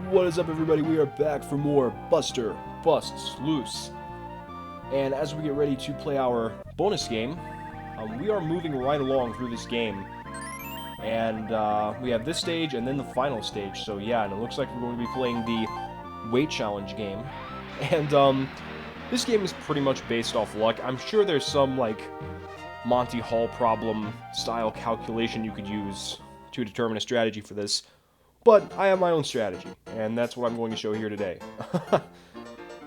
What is up, everybody? We are back for more Buster Busts Loose. And as we get ready to play our bonus game, we are moving right along through this game. And we have this stage and then the final stage. So yeah, and it looks like we're going to be playing the weight challenge game. And this game is pretty much based off luck. I'm sure there's some, like, Monty Hall problem style calculation you could use to determine a strategy for this. But I have my own strategy, and that's what I'm going to show here today. As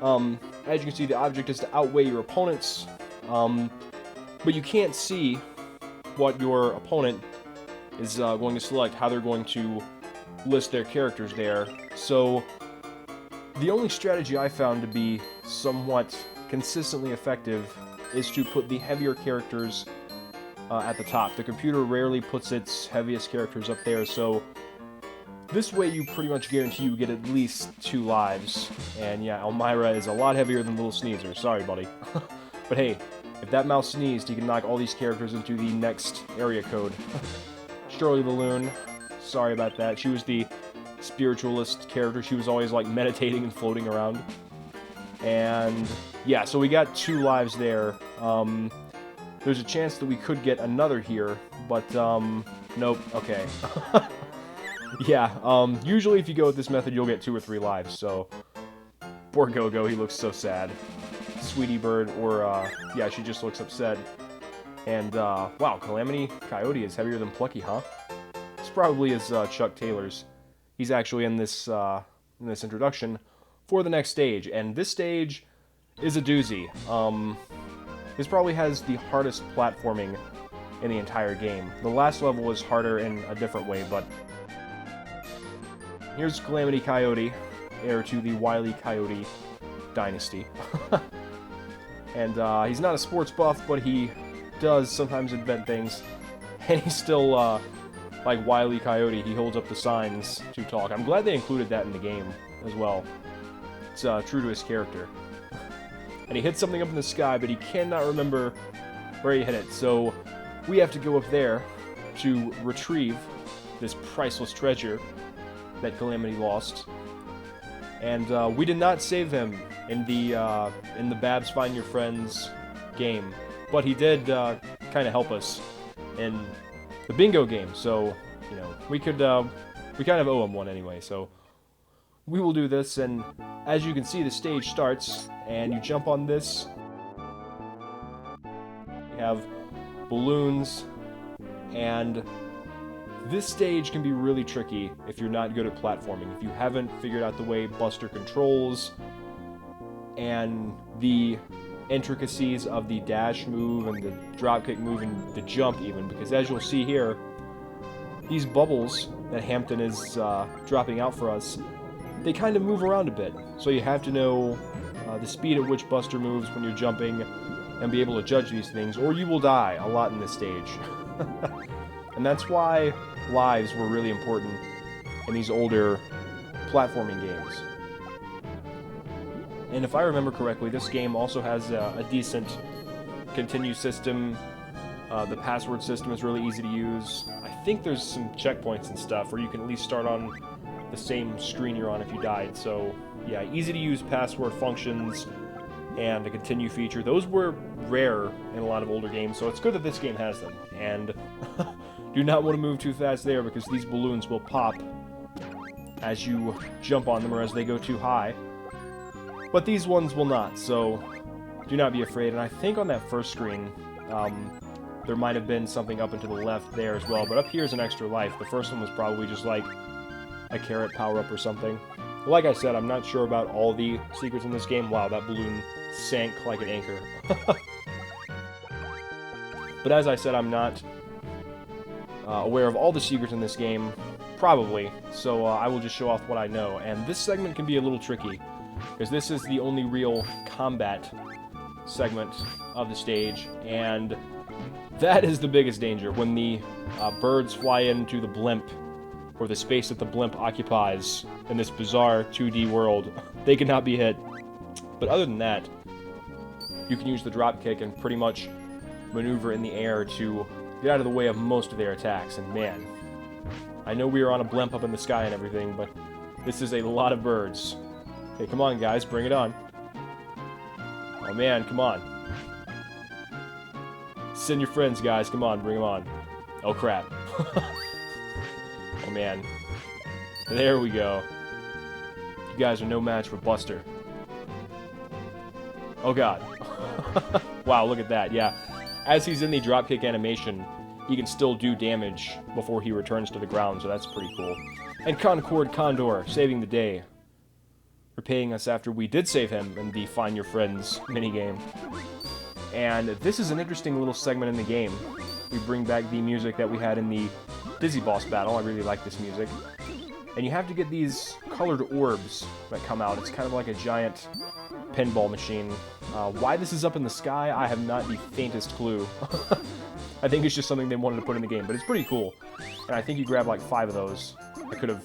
you can see, the object is to outweigh your opponents, but you can't see what your opponent is going to select, how they're going to list their characters there. So the only strategy I found to be somewhat consistently effective is to put the heavier characters at the top. The computer rarely puts its heaviest characters up there, so this way you pretty much guarantee you get at least 2 lives. And yeah, Elmira is a lot heavier than Little Sneezer. Sorry, buddy. But hey, if that mouse sneezed, he can knock all these characters into the next area code. Shirley Balloon, sorry about that. She was the spiritualist character. She was always like meditating and floating around. And yeah, so we got 2 lives there. There's a chance that we could get another here, but nope, okay. Yeah, usually if you go with this method, you'll get 2 or 3 lives, so poor Go-Go, he looks so sad. Sweetie Bird, or, yeah, she just looks upset. And, wow, Calamity Coyote is heavier than Plucky, huh? This probably is, Chuck Taylor's. He's actually in this introduction for the next stage, and this stage is a doozy. This probably has the hardest platforming in the entire game. The last level was harder in a different way, but here's Calamity Coyote, heir to the Wile E. Coyote dynasty. And he's not a sports buff, but he does sometimes invent things. And he's still, like Wile E. Coyote, he holds up the signs to talk. I'm glad they included that in the game as well. It's true to his character. And he hits something up in the sky, but he cannot remember where he hit it. So we have to go up there to retrieve this priceless treasure that Calamity lost, and we did not save him in the Babs Find Your Friends game, but he did kind of help us in the bingo game. So you know we kind of owe him one anyway. So we will do this, and as you can see, the stage starts, and you jump on this. We have balloons, and this stage can be really tricky if you're not good at platforming, if you haven't figured out the way Buster controls and the intricacies of the dash move and the dropkick move and the jump even, because as you'll see here, these bubbles that Hampton is dropping out for us, they kind of move around a bit, so you have to know the speed at which Buster moves when you're jumping and be able to judge these things, or you will die a lot in this stage. And that's why lives were really important in these older platforming games. And if I remember correctly, this game also has a decent continue system. The password system is really easy to use. I think there's some checkpoints and stuff where you can at least start on the same screen you're on if you died. So yeah, easy to use password functions and a continue feature. Those were rare in a lot of older games, so it's good that this game has them. And do not want to move too fast there, because these balloons will pop as you jump on them or as they go too high. But these ones will not, so do not be afraid. And I think on that first screen, there might have been something up and to the left there as well, but up here is an extra life. The first one was probably just like a carrot power-up or something. Like I said, I'm not sure about all the secrets in this game. Wow, that balloon sank like an anchor. But as I said, I'm not aware of all the secrets in this game, probably, so I will just show off what I know. And this segment can be a little tricky, because this is the only real combat segment of the stage, and that is the biggest danger. When the birds fly into the blimp, or the space that the blimp occupies in this bizarre 2D world, they cannot be hit. But other than that, you can use the dropkick and pretty much maneuver in the air to get out of the way of most of their attacks. And man, I know we are on a blimp up in the sky and everything, but This is a lot of birds. Okay, come on, guys. Bring it on. Oh, man. Come on. Send your friends, guys. Come on. Bring them on. Oh, crap. Oh, man. There we go. You guys are no match for Buster. Oh, God. Wow, look at that. Yeah. As he's in the dropkick animation, he can still do damage before he returns to the ground, so that's pretty cool. And Concord Condor, saving the day. Repaying us after we did save him in the Find Your Friends minigame. And this is an interesting little segment in the game. We bring back the music that we had in the Dizzy Boss battle. I really like this music. And you have to get these colored orbs that come out. It's kind of like a giant pinball machine. Why this is up in the sky, I have not the faintest clue. I think it's just something they wanted to put in the game, but it's pretty cool. And I think you grab like 5 of those. I could have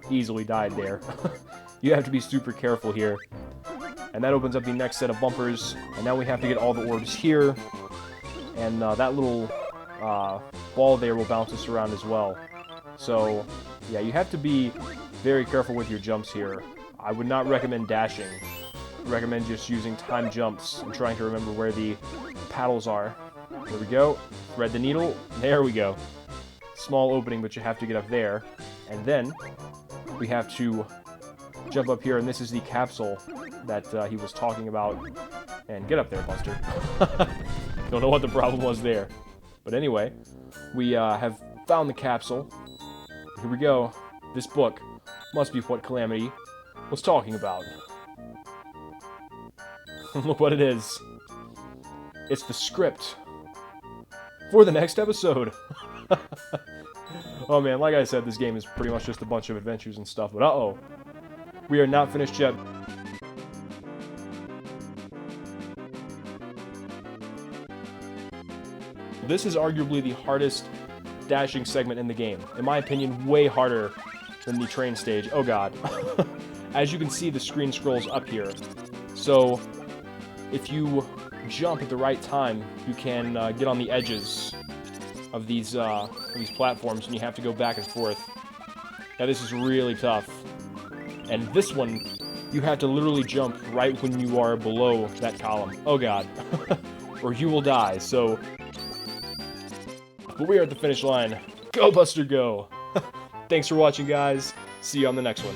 easily died there. You have to be super careful here. And that opens up the next set of bumpers. And now we have to get all the orbs here. And that little ball there will bounce us around as well. So, yeah, you have to be very careful with your jumps here. I would not recommend dashing. I recommend just using time jumps and trying to remember where the paddles are. There we go. Thread the needle. There we go. Small opening, but you have to get up there. And then we have to jump up here, and this is the capsule that he was talking about. And get up there, Buster. Don't know what the problem was there. But anyway, we have found the capsule. Here we go. This book must be what Calamity was talking about. Look what it is. It's the script for the next episode. Oh man, like I said, this game is pretty much just a bunch of adventures and stuff, but uh-oh. We are not finished yet. This is arguably the hardest dashing segment in the game. In my opinion, way harder than the train stage. Oh god. As you can see, the screen scrolls up here. So, if you jump at the right time, you can get on the edges of these platforms, and you have to go back and forth. Now, this is really tough. And this one, you have to literally jump right when you are below that column. Oh god. Or you will die, so... But we are at the finish line. Go, Buster, go! Thanks for watching, guys. See you on the next one.